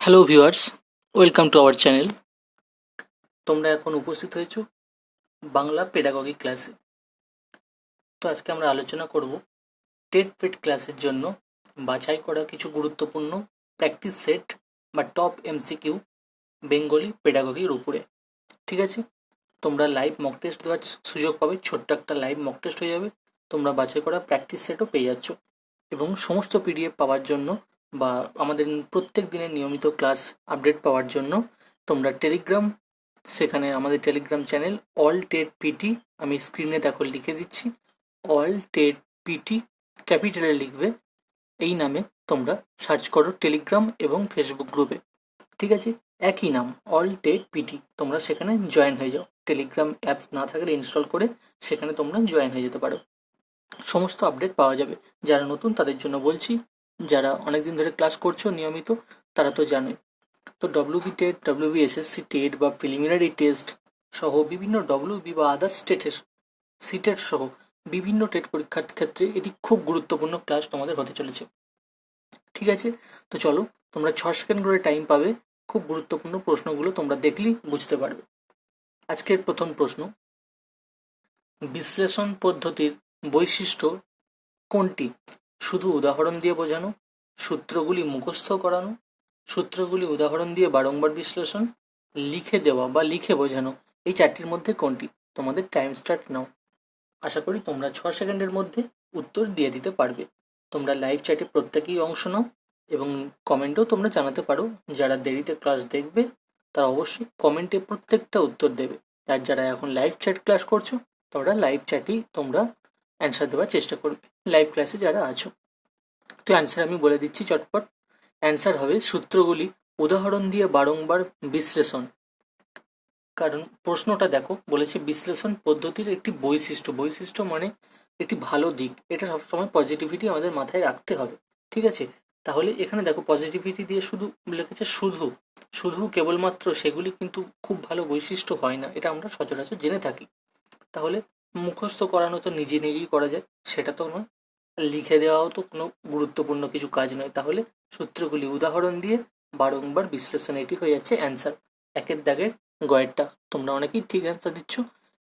Hello viewers, welcome to our channel. তোমরা এখন উপস্থিত হয়েছো বাংলা পেডাগগি ক্লাসে। তো আজকে আমরা আলোচনা করব টেট পেড ক্লাসের জন্য বাছাই করা কিছু গুরুত্বপূর্ণ প্র্যাকটিস সেট বা টপ এমসিকিউ বেঙ্গলি পেডাগগির উপরে। ঠিক আছে, তোমরা লাইভ মক টেস্ট দেওয়ার সুযোগ পাবে। ছোট্ট একটা লাইভ মক টেস্ট হয়ে যাবে, তোমরা বাছাই করা প্র্যাকটিস সেটও পেয়ে যাচ্ছ। এবং সমস্ত পিডিএফ পাওয়ার জন্য বা আমাদের প্রত্যেক দিনের নিয়মিত ক্লাস আপডেট পাওয়ার জন্য তোমরা টেলিগ্রাম, সেখানে আমাদের Telegram channel all TET PT, আমি স্ক্রিনে দেখো লিখে দিচ্ছি, অল টেট পিটি ক্যাপিটালে লিখবে, এই নামে তোমরা সার্চ করো টেলিগ্রাম এবং ফেসবুক গ্রুপে। ঠিক আছে, একই নাম অল টেট পিটি, তোমরা সেখানে জয়েন হয়ে যাও। টেলিগ্রাম অ্যাপ না থাকলে ইনস্টল করে সেখানে তোমরা জয়েন হয়ে যেতে পারো, সমস্ত আপডেট পাওয়া যাবে। যারা নতুন তাদের জন্য বলছি, যারা অনেকদিন ধরে ক্লাস করছো নিয়মিত তারা তো জানোই। তো WB TET, WB SSC TET বা প্রিলিমিনারি টেস্ট সহ বিভিন্ন ডব্লিউবি বা আদার্স টেটের সিটেট সহ বিভিন্ন টেট পরীক্ষার ক্ষেত্রে এটি খুব গুরুত্বপূর্ণ ক্লাস তোমাদের হতে চলেছে। ঠিক আছে, তো চলো, তোমরা 6 সেকেন্ড করে টাইম পাবে, খুব গুরুত্বপূর্ণ প্রশ্নগুলো তোমরা দেখলেই বুঝতে পারবে। আজকের প্রথম প্রশ্ন, বিশ্লেষণ পদ্ধতির বৈশিষ্ট্য কোনটি? শুধু উদাহরণ দিয়ে বোঝানো, সূত্রগুলি মুখস্থ করানো, সূত্রগুলি উদাহরণ দিয়ে বারংবার বিশ্লেষণ, লিখে দেওয়া বা লিখে বোঝানো, এই চারটির মধ্যে কোনটি? তোমাদের টাইম স্টার্ট নাও। আশা করি তোমরা 6 সেকেন্ডের মধ্যে উত্তর দিয়ে দিতে পারবে। তোমরা লাইভ চ্যাটে প্রত্যেকেই অংশ নাও এবং কমেন্টেও তোমরা জানাতে পারো। যারা দেরিতে ক্লাস দেখবে তারা অবশ্যই কমেন্টে প্রত্যেকটা উত্তর দেবে। আর যারা এখন লাইভ চ্যাট ক্লাস করছো তোমরা লাইভ চ্যাটেই তোমরা অ্যান্সার দেওয়ার চেষ্টা করবে, লাইভ ক্লাসে যারা আছো। তো অ্যান্সার আমি বলে দিচ্ছি চটপট। অ্যান্সার হবে সূত্রগুলি উদাহরণ দিয়ে বারংবার বিশ্লেষণ। কারণ প্রশ্নটা দেখো, বলেছে বিশ্লেষণ পদ্ধতির একটি বৈশিষ্ট্য। বৈশিষ্ট্য মানে একটি ভালো দিক, এটা সবসময় পজিটিভিটি আমাদের মাথায় রাখতে হবে। ঠিক আছে, তাহলে এখানে দেখো পজিটিভিটি দিয়ে শুধু লিখেছে শুধু শুধু কেবলমাত্র, সেগুলি কিন্তু খুব ভালো বৈশিষ্ট্য হয় না, এটা আমরা সচরাচর জেনে থাকি। তাহলে মুখস্থ করানো তো নিজে নিজেই করা যায়, সেটা তো নয়। লিখে দেওয়াও তো কোনো গুরুত্বপূর্ণ কিছু কাজ নয়। তাহলে সূত্রগুলি উদাহরণ দিয়ে বারংবার বিশ্লেষণ, এটি হয়ে যাচ্ছে অ্যান্সার। একের দাগের গয়েরটা, তোমরা অনেকেই ঠিক অ্যান্সার দিচ্ছ।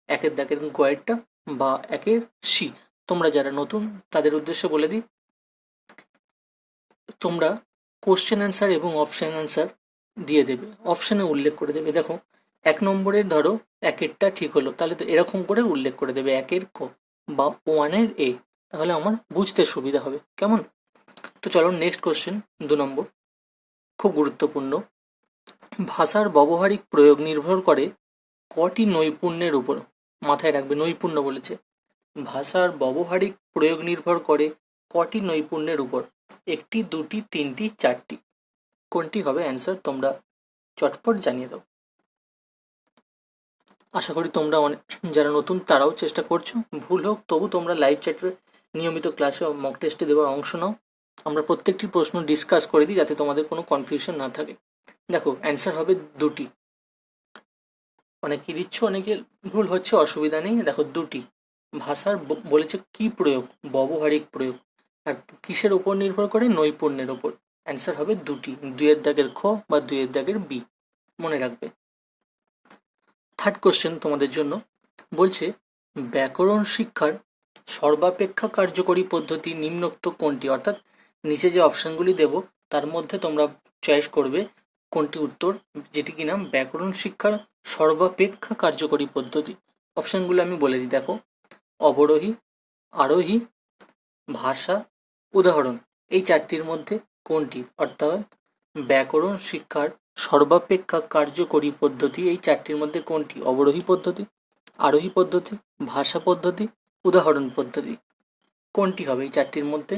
একের দাগের গয়েরটা বা একের সি। তোমরা যারা নতুন তাদের উদ্দেশ্যে বলে দিই, তোমরা কোশ্চেন অ্যান্সার এবং অপশন অ্যান্সার দিয়ে দেবে, অপশানে উল্লেখ করে দেবে। দেখো 1 নম্বরের ধরো একেরটা ঠিক হলো, তাহলে তো এরকম করে উল্লেখ করে দেবে একের ক বা 1-এর এ, তাহলে আমার বুঝতে সুবিধা হবে। কেমন? তো চলো নেক্সট কোশ্চেন, 2 নম্বর, খুব গুরুত্বপূর্ণ। ভাষার ব্যবহারিক প্রয়োগ নির্ভর করে কটি নৈপুণ্যের উপর? মাথায় রাখবে, নৈপুণ্য বলেছে। ভাষার ব্যবহারিক প্রয়োগ নির্ভর করে কটি নৈপুণ্যের উপর? 1টি, 2টি, 3টি, 4টি। কোনটি হবে অ্যান্সার? তোমরা চটপট জানিয়ে দাও। আশা করি তোমরা অনেক, যারা নতুন তারাও চেষ্টা করছো। ভুল হোক তবু তোমরা লাইভ চ্যাটে নিয়মিত ক্লাসে মক টেস্টে দেওয়ার অংশ নাও। আমরা প্রত্যেকটি প্রশ্ন ডিসকাস করে দিই যাতে তোমাদের কোনো কনফিউশন না থাকে। দেখো অ্যান্সার হবে 2টি। অনেকেই দিচ্ছ, অনেকে ভুল হচ্ছে, অসুবিধা নেই। দেখো 2টি। ভাষার বলেছে কি প্রয়োগ? ব্যবহারিক প্রয়োগ। আর কিসের ওপর নির্ভর করে? নৈপুণ্যের ওপর। অ্যান্সার হবে 2টি, 2-এর দাগের খ বা 2-এর দাগের বি, মনে রাখবে। থার্ড কোশ্চেন তোমাদের জন্য, বলছে ব্যাকরণ শিক্ষার সর্বাপেক্ষা কার্যকরী পদ্ধতি নিম্নোক্ত কোনটি? অর্থাৎ নিচে যে অপশনগুলি দেব তার মধ্যে তোমরা চয়েস করবে কোনটি উত্তর, যেটি কিনা ব্যাকরণ শিক্ষার সর্বাপেক্ষা কার্যকরী পদ্ধতি। অপশনগুলো আমি বলে দিই, দেখো অবরোহী, আরোহী, ভাষা, উদাহরণ, এই চারটির মধ্যে কোনটি? অর্থাৎ ব্যাকরণ শিক্ষার সর্বাপেক্ষা কার্যকরী পদ্ধতি এই চারটির মধ্যে কোনটি? অবরোহী পদ্ধতি, আরোহী পদ্ধতি, ভাষা পদ্ধতি, উদাহরণ পদ্ধতি। কোনটি হবে এই চারটির মধ্যে?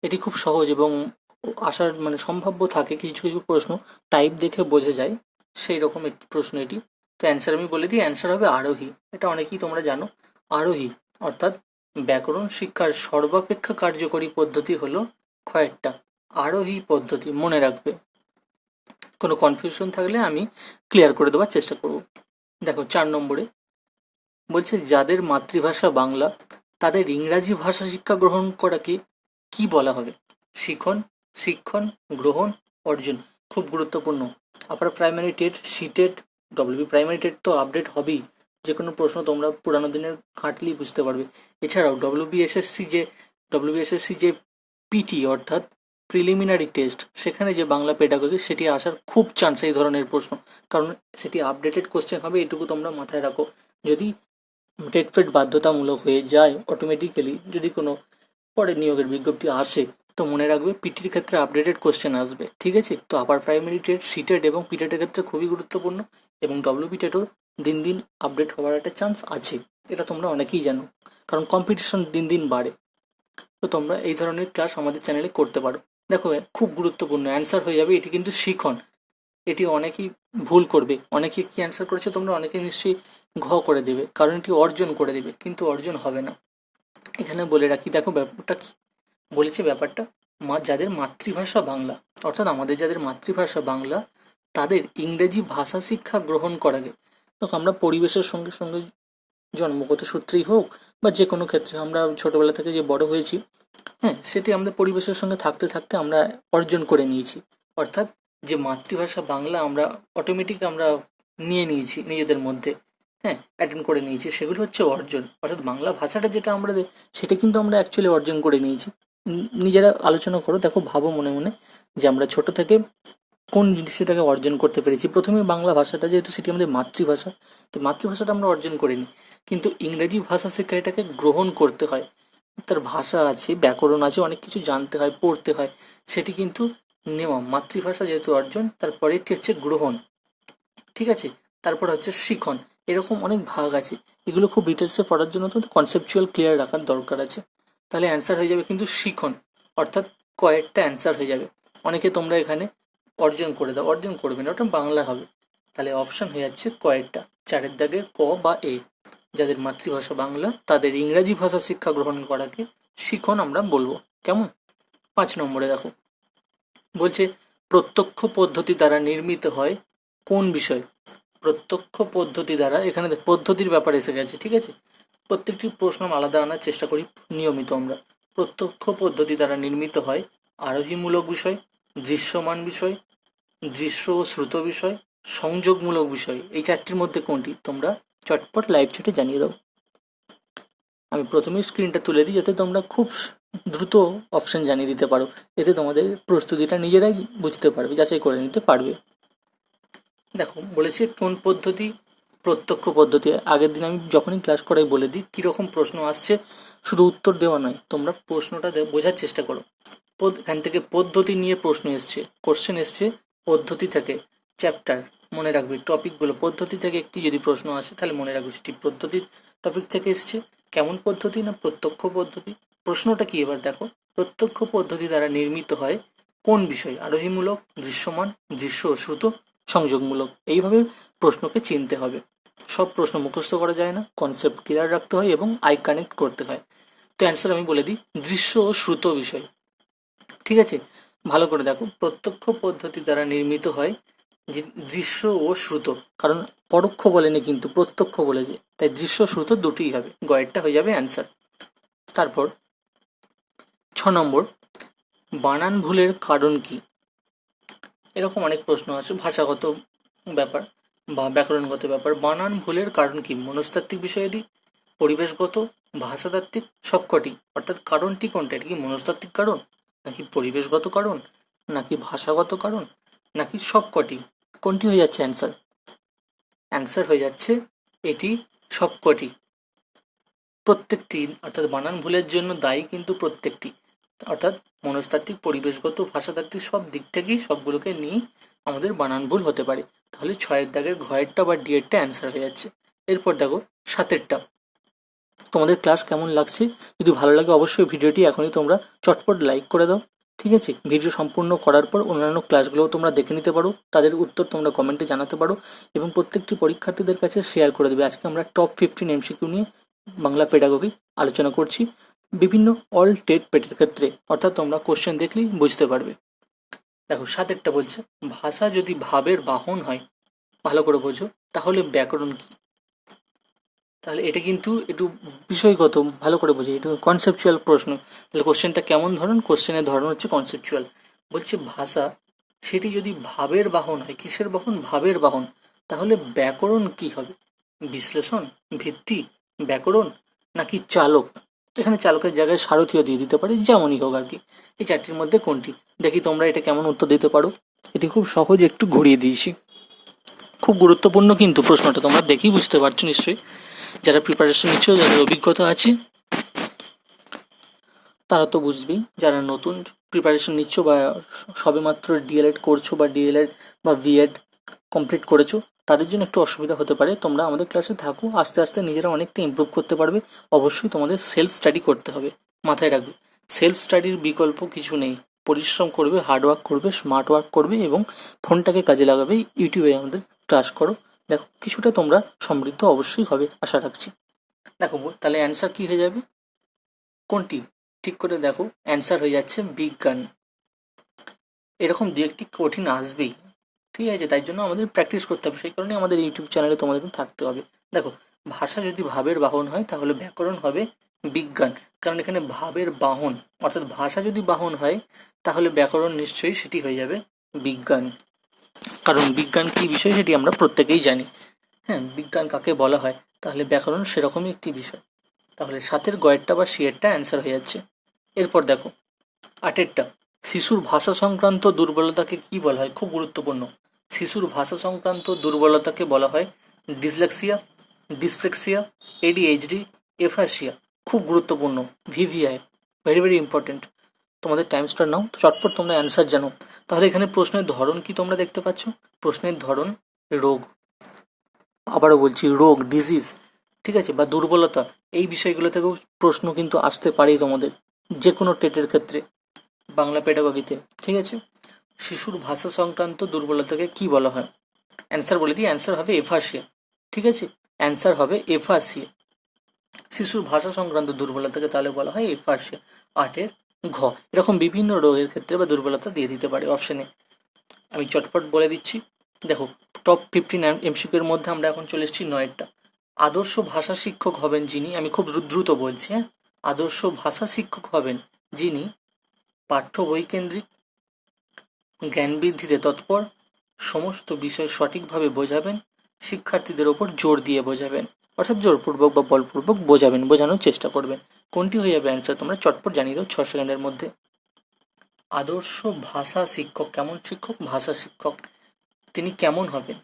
এটি খুব সহজ এবং আসার মানে সম্ভাব্য থাকে। কিছু কিছু প্রশ্ন টাইপ দেখে বোঝা যায়, সেই রকম একটি প্রশ্ন এটি। তো অ্যান্সার আমি বলে দিই, অ্যান্সার হবে আরোহী। এটা অনেকেই তোমরা জানো। আরোহী অর্থাৎ ব্যাকরণ শিক্ষার সর্বাপেক্ষা কার্যকরী পদ্ধতি হলো কয়েকটা, আরোহী পদ্ধতি, মনে রাখবে। কোনো কনফিউশন থাকলে আমি ক্লিয়ার করে দেওয়ার চেষ্টা করব। দেখো 4 নম্বরে বলছে যাদের মাতৃভাষা বাংলা তাদের ইংরাজি ভাষা শিক্ষা গ্রহণ করাকে কি বলা হবে? শিখন, শিক্ষণ, গ্রহণ, অর্জন। খুব গুরুত্বপূর্ণ। Upper primary TET, CTET, WB primary TET তো আপডেট হবেই, যে কোনো প্রশ্ন তোমরা পুরানো দিনের ঘাঁটলেই বুঝতে পারবে। এছাড়াও ডব্লিউবিএসএসসি যে পিটি অর্থাৎ প্রিলিমিনারি টেস্ট, সেখানে যে বাংলা পেডাগোগি সেটি আসার খুব চান্স এই ধরনের প্রশ্ন, কারণ সেটি আপডেটেড কোশ্চেন হবে, এটুকু তোমরা মাথায় রাখো। যদি টেট ফেট বাধ্যতামূলক হয়ে যায় অটোমেটিক্যালি, যদি কোনো পরে নিয়োগের বিজ্ঞপ্তি আসে, তো মনে রাখবে পিটির ক্ষেত্রে আপডেটেড কোশ্চেন আসবে, ঠিক আছে? তো আপার প্রাইমারি টেট, সিটেট এবং পিটেটের ক্ষেত্রে খুবই গুরুত্বপূর্ণ, এবং ডব্লিউবি টেটও দিন দিন আপডেট হওয়ার একটা চান্স আছে, এটা তোমরা অনেকেই জানো, কারণ কম্পিটিশন দিন দিন বাড়ে। তো তোমরা এই ধরনের ক্লাস আমাদের চ্যানেলে করতে পারো। দেখো খুব গুরুত্বপূর্ণ অ্যান্সার হয়ে যাবে, এটি কিন্তু শিখন। এটি অনেকেই ভুল করবে, অনেকে কি অ্যান্সার করেছে তোমরা অনেকে নিশ্চয়ই ঘ করে দেবে, কারণ এটি অর্জন করে দেবে, কিন্তু অর্জন হবে না। এখানে বলে রাখি, দেখো ব্যাপারটা কি বলেছে, ব্যাপারটা যাদের মাতৃভাষা বাংলা, অর্থাৎ আমাদের যাদের মাতৃভাষা বাংলা, তাদের ইংরেজি ভাষা শিক্ষা গ্রহণ করাকে, দেখো আমরা পরিবেশের সঙ্গে সঙ্গে জন্মগত সূত্রেই হোক বা যে কোনো ক্ষেত্রে আমরা ছোটবেলা থেকে যে বড় হয়েছি, হ্যাঁ, সেটি আমাদের পরিবেশের সঙ্গে থাকতে থাকতে আমরা অর্জন করে নিয়েছি। অর্থাৎ যে মাতৃভাষা বাংলা আমরা অটোমেটিক আমরা নিয়ে নিয়েছি নিজেদের মধ্যে, হ্যাঁ, অ্যাটেন্ড করে নিয়েছি, সেগুলো হচ্ছে অর্জন। অর্থাৎ বাংলা ভাষাটা যেটা আমরা সেটা কিন্তু আমরা অ্যাকচুয়ালি অর্জন করে নিয়েছি। নিজেরা আলোচনা করো, দেখো, ভাবো মনে মনে যে আমরা ছোট থেকে কোন জিনিসটাকে অর্জন করতে পেরেছি। প্রথমে বাংলা ভাষাটা, যেহেতু সেটি আমাদের মাতৃভাষা, তো মাতৃভাষাটা আমরা অর্জন করিনি, কিন্তু ইংরেজি ভাষা শিক্ষা এটাকে গ্রহণ করতে হয়, তার ভাষা আছে, ব্যাকরণ আছে, অনেক কিছু জানতে হয়, পড়তে হয়, সেটি কিন্তু নেওয়া। মাতৃভাষা যেহেতু অর্জন, তারপরে এটি হচ্ছে গ্রহণ, ঠিক আছে? তারপর হচ্ছে শিখন, এরকম অনেক ভাগ আছে, এগুলো খুব ডিটেলসে পড়ার জন্য তো কনসেপচুয়াল ক্লিয়ার রাখার দরকার আছে। তাহলে অ্যান্সার হয়ে যাবে কিন্তু শিখন, অর্থাৎ কয়েকটা অ্যান্সার হয়ে যাবে। অনেকে তোমরা এখানে অর্জন করে দাও, অর্জন করবে না, ওটা বাংলা হবে। তাহলে অপশন হয়ে যাচ্ছে কয়েকটা, চারের দাগের ক বা এ। যাদের মাতৃভাষা বাংলা তাদের ইংরাজি ভাষা শিক্ষা গ্রহণ করাকে শিখন আমরা বলবো। কেমন? 5 নম্বরে দেখো, বলছে প্রত্যক্ষ পদ্ধতি দ্বারা নির্মিত হয় কোন বিষয়? প্রত্যক্ষ পদ্ধতি দ্বারা, এখানে পদ্ধতির ব্যাপার এসে গেছে, ঠিক আছে? প্রত্যেকটি প্রশ্ন আলাদা আনার চেষ্টা করি নিয়মিত আমরা। প্রত্যক্ষ পদ্ধতি দ্বারা নির্মিত হয় আরোহীমূলক বিষয়, দৃশ্যমান বিষয়, দৃশ্য ও শ্রুত বিষয়, সংযোগমূলক বিষয়। এই চারটির মধ্যে কোনটি? তোমরা চটপট লাইভ চ্যাটে জানিয়ে দাও। আমি প্রথমেই স্ক্রিনটা তুলে দিই যাতে তোমরা খুব দ্রুত অপশন জানিয়ে দিতে পারো, এতে তোমাদের প্রস্তুতিটা নিজেরাই বুঝতে পারবে, যাচাই করে নিতে পারবে। দেখো বলেছে কোন পদ্ধতি? প্রত্যক্ষ পদ্ধতি। আগের দিন আমি যখনই ক্লাস করাই বলে দিই কীরকম প্রশ্ন আসছে, শুধু উত্তর দেওয়া নয়, তোমরা প্রশ্নটা বোঝার চেষ্টা করো। এখান থেকে পদ্ধতি নিয়ে প্রশ্ন এসছে, কোশ্চেন এসছে পদ্ধতি থেকে, চ্যাপ্টার মনে রাখবে, টপিকগুলো পদ্ধতি থেকে একটি যদি প্রশ্ন আসে তাহলে মনে রাখবে সেটি পদ্ধতির টপিক থেকে এসছে। কেমন পদ্ধতি? না প্রত্যক্ষ পদ্ধতি। প্রশ্নটা কি এবার দেখো, প্রত্যক্ষ পদ্ধতি দ্বারা নির্মিত হয় কোন বিষয়? আরোহীমূলক, দৃশ্যমান, দৃশ্য ও শ্রুত, সংযোগমূলক। এইভাবে প্রশ্নকে চিনতে হবে। সব প্রশ্ন মুখস্থ করা যায় না, কনসেপ্ট ক্লিয়ার রাখতে হয় এবং আই কানেক্ট করতে হয়। তো অ্যান্সার আমি বলে দিই, দৃশ্য ও শ্রুত বিষয়, ঠিক আছে? ভালো করে দেখো, প্রত্যক্ষ পদ্ধতি দ্বারা নির্মিত হয় দৃশ্য ও শ্রুত, কারণ পরোক্ষ বলেনি কিন্তু, প্রত্যক্ষ বলেছে, তাই দৃশ্য শ্রুত দুটিই হবে, গয়েরটা হয়ে যাবে অ্যান্সার। তারপর 6 নম্বর, বানান ভুলের কারণ কি? এরকম অনেক প্রশ্ন আছে, ভাষাগত ব্যাপার বা ব্যাকরণগত ব্যাপার। বানান ভুলের কারণ কি? মনস্তাত্ত্বিক বিষয়াদি, পরিবেশগত, ভাষাতাত্ত্বিক, সবকটি। অর্থাৎ কারণটি কোনটা? এটা কি মনস্তাত্ত্বিক কারণ, নাকি পরিবেশগত কারণ, নাকি ভাষাগত কারণ, নাকি সবকটি? কোনটি হয়ে যাচ্ছে অ্যান্সার? অ্যান্সার হয়ে যাচ্ছে এটি সবকটি, প্রত্যেকটি। অর্থাৎ বানান ভুলের জন্য দায়ী কিন্তু প্রত্যেকটি, অর্থাৎ মনস্তাত্ত্বিক, পরিবেশগত, ভাষাতাত্ত্বিক সব দিক থেকেই সবগুলোকে নিয়ে আমাদের বানান ভুল হতে পারে। তাহলে 6 দাগের ঘয়েরটা বা ডিয়েরটা অ্যান্সার হয়ে যাচ্ছে। এরপর দেখো 7টা। তোমাদের ক্লাস কেমন লাগছে? যদি ভালো লাগে অবশ্যই ভিডিওটি এখনই তোমরা চটপট লাইক করে দাও, ঠিক আছে? ভিডিও সম্পূর্ণ করার পর অন্যান্য ক্লাসগুলোও তোমরা দেখে নিতে পারো, তাদের উত্তর তোমরা কমেন্টে জানাতে পারো এবং প্রত্যেকটি পরীক্ষার্থীদের কাছে শেয়ার করে দেবে। আজকে আমরা টপ 15 এমসিকিউ নিয়ে বাংলা পেডাগোগি আলোচনা করছি, বিভিন্ন অল টেট পেটের ক্ষেত্রে, অর্থাৎ তোমরা কোশ্চেন দেখলেই বুঝতে পারবে। দেখো 7টা বলছে, ভাষা যদি ভাবের বাহন হয়, ভালো করে বোঝো, তাহলে ব্যাকরণ কি? তাহলে এটা কিন্তু একটু বিষয়গত, ভালো করে বোঝো, একটু কনসেপচুয়াল প্রশ্ন। তাহলে কোশ্চেনটা কেমন ধরন? কোশ্চেনের ধরন হচ্ছে কনসেপচুয়াল। বলছে ভাষা সেটি যদি ভাবের বাহন হয়, কিসের বাহন? ভাবের বাহন, তাহলে ব্যাকরণ কি হবে? বিশ্লেষণ, ভিত্তি, ব্যাকরণ, নাকি চালক? এখানে চালকের জায়গায় সারথিও দিয়ে দিতে পারে, যেমনই হোক আর কি। এই চারটির মধ্যে কোনটি? দেখি তোমরা এটা কেমন উত্তর দিতে পারো। এটি খুব সহজ, একটু ঘুরিয়ে দিয়েছি। খুব গুরুত্বপূর্ণ কিন্তু প্রশ্নটা, তোমরা দেখেই বুঝতে পারছো নিশ্চয়ই। যারা প্রিপারেশন নিচ্ছ, যাদের অভিজ্ঞতা আছে তারা তো বুঝবেই। যারা নতুন প্রিপারেশন নিচ্ছ বা সবেমাত্র ডিএলএড করছো বা ডিএলএড বা বিএড কমপ্লিট করেছো, তাদের জন্য একটু অসুবিধা হতে পারে। তোমরা আমাদের ক্লাসে থাকো, আস্তে আস্তে নিজেরা অনেকটা ইমপ্রুভ করতে পারবে। অবশ্যই তোমাদের সেলফ স্টাডি করতে হবে, মাথায় রাখবে। সেলফ স্টাডির বিকল্প কিছু নেই। পরিশ্রম করবে, হার্ডওয়ার্ক করবে, স্মার্ট ওয়ার্ক করবে এবং ফোনটাকে কাজে লাগাবে। ইউটিউবে আমাদের ক্লাস করো, দেখো কিছুটা তোমরা সমৃদ্ধ অবশ্যই হবে, আশা রাখছি। দেখো তাহলে অ্যান্সার কি হয়ে যাবে? কোনটি? ঠিক করে দেখো, অ্যান্সার হয়ে যাচ্ছে বিজ্ঞান। এরকম দু একটি কঠিন আসবেই, ঠিক আছে? তাই জন্য আমাদের প্র্যাকটিস করতে হবে, সেই কারণে আমাদের ইউটিউব চ্যানেলে তোমাদের থাকতে হবে। দেখো, ভাষা যদি ভাবের বাহন হয় তাহলে ব্যাকরণ হবে বিজ্ঞান, কারণ এখানে ভাবের বাহন, অর্থাৎ ভাষা যদি বাহন হয় তাহলে ব্যাকরণ নিশ্চয়ই সেটি হয়ে যাবে বিজ্ঞান, কারণ বিজ্ঞান কী বিষয় সেটি আমরা প্রত্যেকেই জানি। হ্যাঁ, বিজ্ঞান কাকে বলা হয়, তাহলে ব্যাকরণ সেরকমই একটি বিষয়। তাহলে সাতের গয়েরটা বা সিয়েরটা অ্যান্সার হয়ে যাচ্ছে। এরপর দেখো আটেরটা, শিশুর ভাষা সংক্রান্ত দুর্বলতাকে কি বলা হয়? খুব গুরুত্বপূর্ণ। শিশুর ভাষা সংক্রান্ত দুর্বলতাকে বলা হয় ডিসলেক্সিয়া, ডিসপ্লেক্সিয়া, এডিএইচডি, এফাসিয়া। খুব গুরুত্বপূর্ণ, ভিভিআই, ভেরি ভেরি ইম্পর্টেন্ট। তোমাদের টাইম স্টার নাও, চটপট তোমরা অ্যান্সার জানো। তাহলে এখানে প্রশ্নের ধরন কি তোমরা দেখতে পাচ্ছ? প্রশ্নের ধরন রোগ, আবারও বলছি রোগ, ডিজিজ, ঠিক আছে, বা দুর্বলতা, এই বিষয়গুলো থেকেও প্রশ্ন কিন্তু আসতে পারেই তোমাদের, যে কোনো টেটের ক্ষেত্রে, বাংলা পেডাগগিতে, ঠিক আছে? শিশুর ভাষা সংক্রান্ত দুর্বলতাকে কি বলা হয়? অ্যান্সার বলে দিই, অ্যান্সার হবে এফাসিয়া, ঠিক আছে? অ্যান্সার হবে এফাসিয়া। শিশুর ভাষা সংক্রান্ত দুর্বলতাকে তাহলে বলা হয় এফাসিয়া। আটের ঘ, এরকম বিভিন্ন রোগের ক্ষেত্রে বা দুর্বলতা দিয়ে দিতে পারে অপশনে। আমি চটপট বলে দিচ্ছি। দেখো, টপ 15 এমসিকিউর মধ্যে আমরা এখন চলে এসেছি নয়েরটা। আদর্শ ভাষা শিক্ষক হবেন যিনি, আমি খুব দ্রুত বলছি, হ্যাঁ, আদর্শ ভাষা শিক্ষক হবেন যিনি পাঠ্য বই কেন্দ্রিক, জ্ঞান বৃদ্ধিতে তৎপর, সমস্ত বিষয় সঠিকভাবে বোঝাবেন, শিক্ষার্থীদের ওপর জোর দিয়ে বোঝাবেন, অর্থাৎ জোরপূর্বক বা বলপূর্বক বোঝাবেন, বোঝানোর চেষ্টা করবেন। কোনটি হয়ে যাবে অ্যান্সার? তোমরা চটপট জানিয়ে দাও 6 সেকেন্ডের মধ্যে। আদর্শ ভাষা শিক্ষক, কেমন শিক্ষক? ভাষা শিক্ষক। তিনি কেমন হবেন?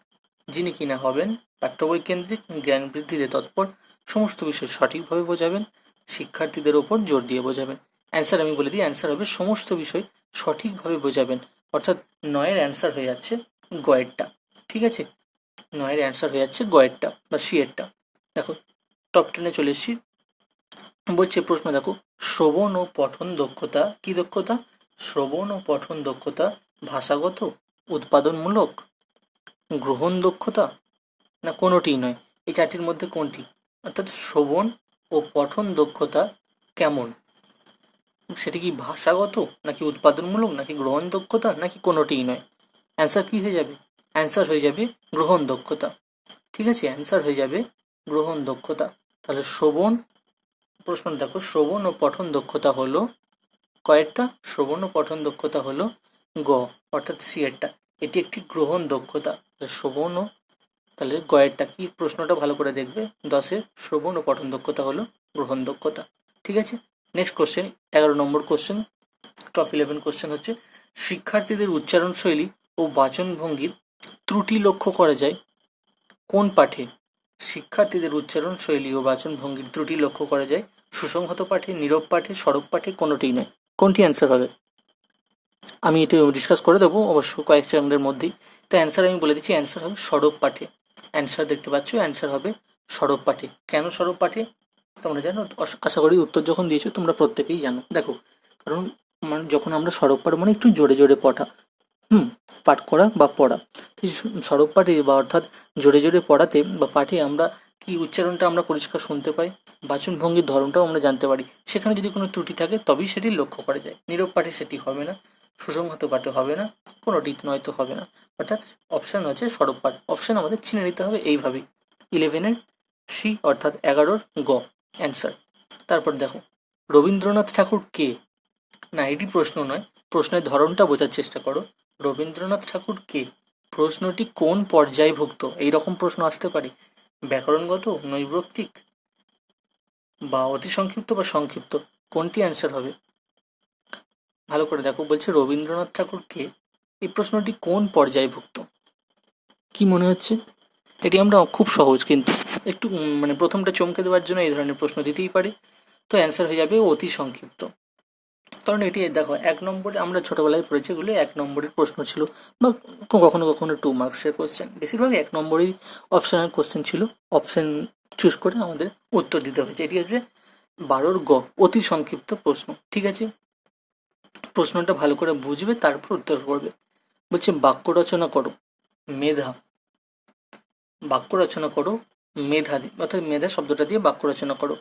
যিনি কিনা হবেন পাঠ্য বই কেন্দ্রিক, জ্ঞান বৃদ্ধিতে তৎপর, সমস্ত বিষয় সঠিকভাবে বোঝাবেন, শিক্ষার্থীদের ওপর জোর দিয়ে বোঝাবেন। অ্যান্সার আমি বলে দিই, অ্যান্সার হবে সমস্ত বিষয় সঠিকভাবে বোঝাবেন, অর্থাৎ নয়ের অ্যান্সার হয়ে যাচ্ছে গয়েরটা, ঠিক আছে? নয়ের অ্যান্সার হয়ে যাচ্ছে গয়েরটা বা সিয়েরটা। দেখো, টপ 10-এ চলে এসেছি। বলছে প্রশ্ন, দেখো, শ্রবণ ও পঠন দক্ষতা কি দক্ষতা? শ্রবণ ও পঠন দক্ষতা ভাষাগত, উৎপাদনমূলক, গ্রহণ দক্ষতা, না কোনোটিই নয়? এই চারটির মধ্যে কোনটি? অর্থাৎ শ্রবণ ও পঠন দক্ষতা কেমন? সেটি কি ভাষাগত, নাকি উৎপাদনমূলক, নাকি গ্রহণ দক্ষতা, নাকি কোনোটিই নয়? অ্যান্সার কি হয়ে যাবে? অ্যান্সার হয়ে যাবে গ্রহণ দক্ষতা, ঠিক আছে? অ্যান্সার হয়ে যাবে গ্রহণ দক্ষতা। তাহলে শ্রবণ, প্রশ্ন দেখো, শ্রবণ ও পঠন দক্ষতা হলো কয়েকটা? শ্রবণ ও পঠন দক্ষতা হলো গ, অর্থাৎ সিয়েরটা। এটি একটি গ্রহণ দক্ষতা। শ্রবণ ও, তাহলে গয়েরটা কি? প্রশ্নটা ভালো করে দেখবে। 10-এর শ্রবণ ও পঠন দক্ষতা হলো গ্রহণ দক্ষতা, ঠিক আছে? নেক্সট কোশ্চেন, 11 নম্বর কোশ্চেন, টপ 11 কোশ্চেন হচ্ছে, শিক্ষার্থীদের উচ্চারণ শৈলী ও বাচনভঙ্গির ত্রুটি লক্ষ্য করা যায় কোন পাঠে? শিক্ষার্থীদের উচ্চারণ শৈলী ও বাচনভঙ্গির ত্রুটি লক্ষ্য করা যায় সুসংহত পাঠে, নীরব পাঠে, সরব পাঠে, কোনোটিই নয়। কোনটি অ্যান্সার হবে? আমি এটা ডিসকাস করে দেবো অবশ্য কয়েক সেকেন্ডের মধ্যেই। তো অ্যান্সার আমি বলে দিচ্ছি, অ্যান্সার হবে সরব পাঠে। অ্যান্সার দেখতে পাচ্ছ, অ্যান্সার হবে সরব পাঠে। কেন সরব পাঠে তোমরা জানো? আশা করি উত্তর যখন দিয়েছো তোমরা প্রত্যেকেই জানো। দেখো, কারণ মানে যখন আমরা সরব পাঠ মানে একটু জোরে জোরে পড়া, পাঠ করা বা পড়া, সরব পাঠে বা অর্থাৎ জোরে জোরে পড়াতে বা পাঠে আমরা কি উচ্চারণটা আমরা পরিষ্কার শুনতে পাই, বাচনভঙ্গির ধরনটাও আমরা জানতে পারি। সেখানে যদি কোনো ত্রুটি থাকে তবেই সেটি লক্ষ্য করা যায়। নীরব পাঠে সেটি হবে না, সুসংহত পাঠে হবে না, কোনোটি নয়তো হবে না। অর্থাৎ অপশান হচ্ছে সরব পাঠ। অপশান আমাদের চিনে নিতে হবে এইভাবেই। 11-এর সি, অর্থাৎ 11-র গ অ্যান্সার। তারপর দেখো, রবীন্দ্রনাথ ঠাকুর কে? না, এটি প্রশ্ন নয়, প্রশ্নের ধরনটা বোঝার চেষ্টা করো। রবীন্দ্রনাথ ঠাকুর কে? প্রশ্নটি কোন পর্যায়ভুক্ত? এইরকম প্রশ্ন আসতে পারে, ব্যাকরণগত, নৈর্ব্যক্তিক, বা অতি সংক্ষিপ্ত বা সংক্ষিপ্ত, কোনটি অ্যান্সার হবে? ভালো করে দেখো, বলছে রবীন্দ্রনাথ ঠাকুর কে, এই প্রশ্নটি কোন পর্যায়ভুক্ত? কি মনে হচ্ছে? এটি আমরা খুব সহজ, কিন্তু একটু মানে প্রথমটা চমকে দেওয়ার জন্য এই ধরনের প্রশ্ন দিতেই পারে। তো অ্যান্সার হয়ে যাবে অতি সংক্ষিপ্ত। কারণ এটি দেখো, 1 নম্বরে আমরা ছোটবেলায় পড়েছি, এগুলো 1 নম্বরের প্রশ্ন ছিল, বা কখনো কখনো 2 মার্কসের কোশ্চেন, বেশিরভাগ 1 নম্বরেই অপশনাল কোশ্চেন ছিল, অপশন চুজ করে আমাদের উত্তর দিতে হয়েছে। এটি হচ্ছে 12 গ, অতি সংক্ষিপ্ত প্রশ্ন। ঠিক আছে, প্রশ্নটা ভালো করে বুঝবে, তারপর উত্তর করবে। বলছে বাক্য রচনা করো মেধা, বাক্য রচনা করো মেধা দিয়ে, অর্থাৎ মেধা শব্দটা দিয়ে বাক্য রচনা করো।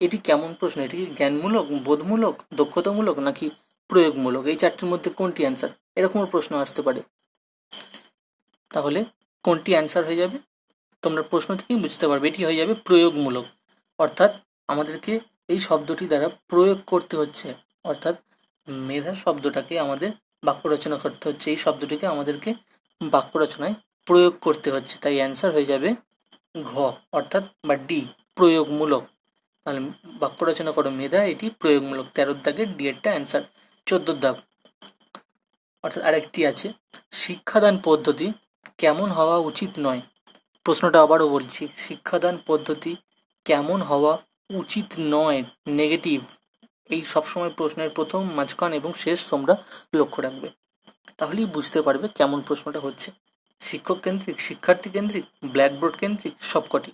এটি কেমন প্রশ্ন? এটি কি জ্ঞানমূলক, বোধমূলক, দক্ষতামূলক, নাকি প্রয়োগমূলক? এই চারটির মধ্যে কোনটি অ্যান্সার? এরকমও প্রশ্ন আসতে পারে। তাহলে কোনটি অ্যান্সার হয়ে যাবে? তোমরা প্রশ্ন থেকেই বুঝতে পারবে, এটি হয়ে যাবে প্রয়োগমূলক। অর্থাৎ আমাদেরকে এই শব্দটি দ্বারা প্রয়োগ করতে হচ্ছে, অর্থাৎ মেধা শব্দটাকে আমাদের বাক্য রচনা করতে হচ্ছে, এই শব্দটিকে আমাদেরকে বাক্য রচনায় প্রয়োগ করতে হচ্ছে। তাই অ্যান্সার হয়ে যাবে ঘ, অর্থাৎ বা ডি, প্রয়োগমূলক। তাহলে বাক্য রচনা করো মেধা, এটি প্রয়োগমূলক। 13 দাগের ডি এরটা অ্যান্সার। 14 দাগ, অর্থাৎ আরেকটি আছে, শিক্ষাদান পদ্ধতি কেমন হওয়া উচিত নয়। প্রশ্নটা আবারও বলছি, শিক্ষাদান পদ্ধতি কেমন হওয়া উচিত নয়, নেগেটিভ। এই সবসময় প্রশ্নের প্রথম, মাঝখান এবং শেষ তোমরা লক্ষ্য রাখবে, তাহলেই বুঝতে পারবে কেমন প্রশ্নটা হচ্ছে। শিক্ষক কেন্দ্রিক, শিক্ষার্থী কেন্দ্রিক, ব্ল্যাকবোর্ড কেন্দ্রিক, সবকটি।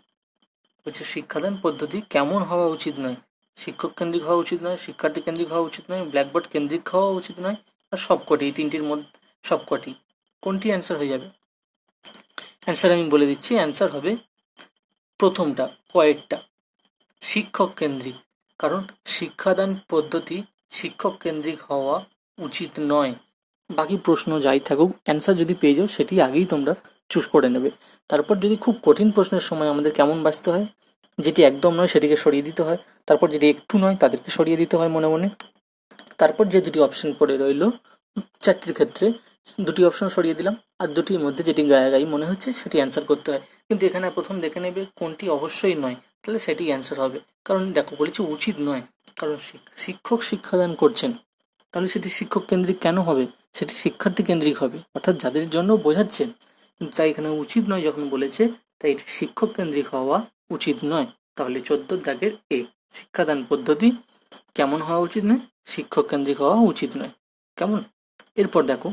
হচ্ছে শিক্ষাদান পদ্ধতি কেমন হওয়া উচিত নয়, শিক্ষক কেন্দ্রিক হওয়া উচিত নয়, শিক্ষার্থী কেন্দ্রিক হওয়া উচিত নয়, ব্ল্যাকবোর্ড কেন্দ্রিক হওয়া উচিত নয়, আর সবকটি, এই তিনটির মধ্যে সবকটি। কোনটি অ্যান্সার হয়ে যাবে? অ্যান্সার আমি বলে দিচ্ছি, অ্যান্সার হবে প্রথমটা, কয়েকটা, শিক্ষক কেন্দ্রিক। কারণ শিক্ষাদান পদ্ধতি শিক্ষক কেন্দ্রিক হওয়া উচিত নয়। বাকি প্রশ্ন যাই থাকুক, অ্যান্সার যদি পেয়ে যাও সেটি আগেই তোমরা চুজ করে নেবে। তারপর যদি খুব কঠিন প্রশ্নের সময় আমাদের কেমন বাঁচতে হয়, যেটি একদম নয় সেটিকে সরিয়ে দিতে হয়, তারপর যেটি একটু নয় তাদেরকে সরিয়ে দিতে হয় মনে মনে। তারপর যে দুটি অপশন পড়ে রইল, চারটির ক্ষেত্রে দুটি অপশন সরিয়ে দিলাম, আর দুটির মধ্যে যেটি গায়ে মনে হচ্ছে সেটি অ্যান্সার করতে হয়। কিন্তু এখানে প্রথম দেখে নেবে কোনটি অবশ্যই নয়, তাহলে সেটি অ্যান্সার হবে। কারণ দেখো, বলেছি উচিত নয়, কারণ শিক্ষক শিক্ষাদান করছেন, তাহলে সেটি শিক্ষক কেন্দ্রিক কেন হবে? সেটি শিক্ষার্থী কেন্দ্রিক হবে, অর্থাৎ যাদের জন্য বোঝাচ্ছেন। তাই এখানে উচিত নয় যখন বলেছে, তাই এটি শিক্ষক কেন্দ্রিক হওয়া উচিত নয়। তাহলে 14 দাগের এ, শিক্ষাদান পদ্ধতি কেমন হওয়া উচিত নয়, শিক্ষক কেন্দ্রিক হওয়া উচিত নয়। কেমন? এরপর দেখো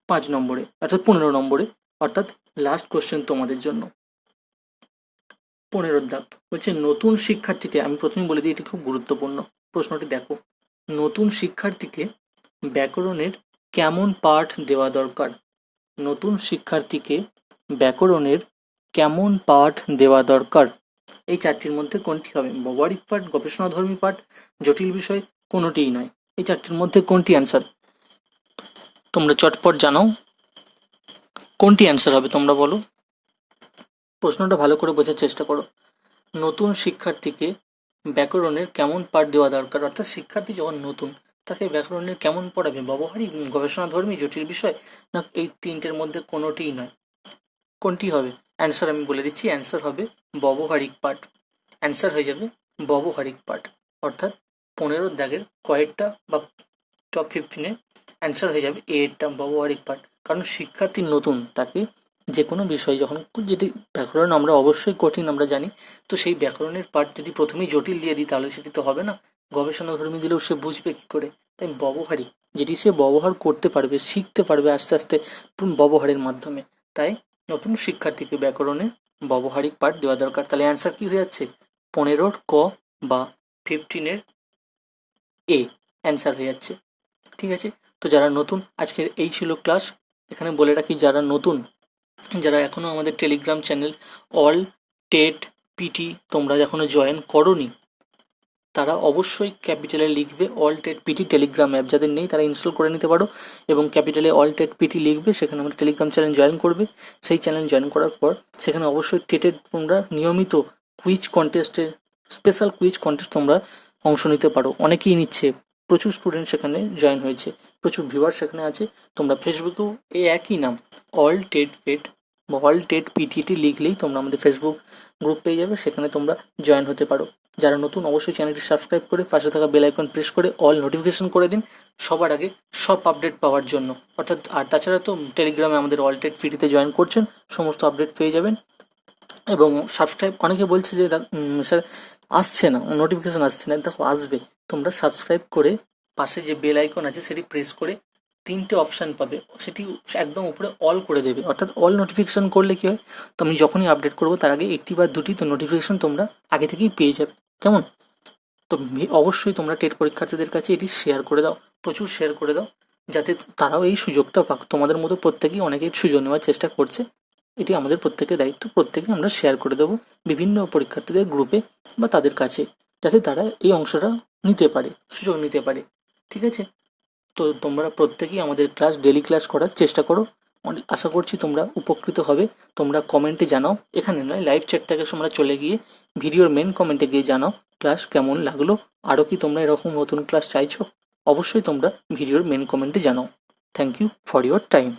5 নম্বরে, অর্থাৎ 15 নম্বরে, অর্থাৎ লাস্ট কোশ্চেন তোমাদের জন্য। 15 দাগ বলছে নতুন শিক্ষার্থীকে, আমি প্রথমেই বলে দিই এটি খুব গুরুত্বপূর্ণ প্রশ্নটি। দেখো, নতুন শিক্ষার্থীকে ব্যাকরণের কেমন পাঠ দেওয়া দরকার? নতুন শিক্ষার্থীকে ব্যাকরণের কেমন পাঠ দেওয়া দরকার? এই চারটির মধ্যে কোনটি হবে? ব্যবহারিক পাঠ, গবেষণাধর্মী পাঠ, জটিল বিষয়, কোনোটিই নয়। এই চারটির মধ্যে কোনটি অ্যান্সার? তোমরা চটপট জানাও, কোনটি অ্যান্সার হবে তোমরা বলো। প্রশ্নটা ভালো করে বোঝার চেষ্টা করো। নতুন শিক্ষার্থীকে ব্যাকরণের কেমন পাঠ দেওয়া দরকার, অর্থাৎ শিক্ষার্থী যখন নতুন, তাকে ব্যাকরণের কেমন পড়াবে? ব্যবহারিক, গবেষণাধর্মী, জটিল বিষয়, না এই তিনটের মধ্যে কোনোটিই নয়? কোনটি হবে? অ্যান্সার আমি বলে দিচ্ছি, অ্যান্সার হবে ব্যবহারিক পাঠ। অ্যান্সার হয়ে যাবে ব্যবহারিক পাঠ, অর্থাৎ 15 দাগের কয়েকটা বা টপ 15-এ অ্যান্সার হয়ে যাবে এরটা, ব্যবহারিক পাঠ। কারণ শিক্ষার্থী নতুন, তাকে যে কোনো বিষয় যখন, যেটি ব্যাকরণ আমরা অবশ্যই কঠিন আমরা জানি, তো সেই ব্যাকরণের পাঠ যদি প্রথমেই জটিল দিয়ে দিই তাহলে সেটি তো হবে না, গবেষণাধর্মী দিলেও সে বুঝবে কী করে? তাই ব্যবহারিক, যেটি সে ব্যবহার করতে পারবে, শিখতে পারবে আস্তে আস্তে ব্যবহারের মাধ্যমে। তাই নতুন শিক্ষার্থীকে ব্যাকরণের ব্যবহারিক পাঠ দেওয়া দরকার। তাহলে অ্যান্সার কি হয়ে যাচ্ছে? 15 ক বা 15-এর এ অ্যান্সার হয়ে যাচ্ছে। ঠিক আছে, তো যারা নতুন, আজকের এই ছিল ক্লাস। এখানে বলে রাখি, যারা নতুন, যারা এখনও আমাদের Telegram channel all TET PT তোমরা এখনও জয়েন করোনি, তারা অবশ্যই ক্যাপিটালে লিখবে all TET PT Telegram app, যাদের নেই তারা ইনস্টল করে নিতে পারো, এবং ক্যাপিটালে অল টেট পিটি লিখবে, সেখানে আমরা টেলিগ্রাম চ্যানেল জয়েন করবে। সেই চ্যানেল জয়েন করার পর সেখানে অবশ্যই টেটের তোমরা নিয়মিত কুইজ কন্টেস্টে, স্পেশাল কুইজ কন্টেস্ট তোমরা অংশ নিতে পারো, অনেকেই নিচ্ছে, প্রচুর স্টুডেন্ট সেখানে জয়েন হয়েছে, প্রচুর ভিউয়ার সেখানে আছে। তোমরা ফেসবুকেও এই একই নাম অল টেট পেট বা অল টেট পিটিটি লিখলেই তোমরা আমাদের ফেসবুক গ্রুপ পেয়ে যাবে, সেখানে তোমরা জয়েন হতে পারো। যারা নতুন অবশ্যই চ্যানেলটি সাবস্ক্রাইব করে পাশে থাকা বেল আইকন প্রেস করে অল নোটিফিকেশন করে দিন সবার আগে সব আপডেট পাওয়ার জন্য। অর্থাৎ আর তাছাড়া তো টেলিগ্রামে আমাদের অল টেট পিটিতে জয়েন করছেন, সমস্ত আপডেট পেয়ে যাবেন। এবং সাবস্ক্রাইব, অনেকে বলছে যে স্যার আসছে না, নোটিফিকেশন আসছে না, দেখো আসবে। তোমরা সাবস্ক্রাইব করে পাশে যে বেল আইকন আছে সেটি প্রেস করে 3টে অপশান পাবে, সেটি একদম উপরে অল করে দেবে। অর্থাৎ অল নোটিফিকেশন করলে কী হয়, তো আমি যখনই আপডেট করবো তার আগে একটি বা দুটি তো নোটিফিকেশন তোমরা আগে থেকেই পেয়ে যাবে। কেমন? তো অবশ্যই তোমরা টেট পরীক্ষার্থীদের কাছে এটি শেয়ার করে দাও, প্রচুর শেয়ার করে দাও, যাতে তারাও এই সুযোগটা পাক। তোমাদের মতো প্রত্যেকেই অনেকেই সুযোগ নেওয়ার চেষ্টা করছে, এটি আমাদের প্রত্যেকের দায়িত্ব। প্রত্যেকে আমরা শেয়ার করে দেবো বিভিন্ন পরীক্ষার্থীদের গ্রুপে বা তাদের কাছে, যাতে তারা এই অংশটা নিতে পারে, সুযোগ নিতে পারে। ঠিক আছে? তো তোমরা প্রত্যেকেই আমাদের ক্লাস, ডেলি ক্লাস করার চেষ্টা করো। আশা করছি তোমরা উপকৃত হবে। তোমরা কমেন্টে জানাও, এখানে নয়, লাইভ চ্যাট থেকে তোমরা চলে গিয়ে ভিডিওর মেন কমেন্টে গিয়ে জানাও ক্লাস কেমন লাগলো, আরও কি তোমরা এরকম নতুন ক্লাস চাইছো। অবশ্যই তোমরা ভিডিওর মেন কমেন্টে জানাও। Thank you for your time.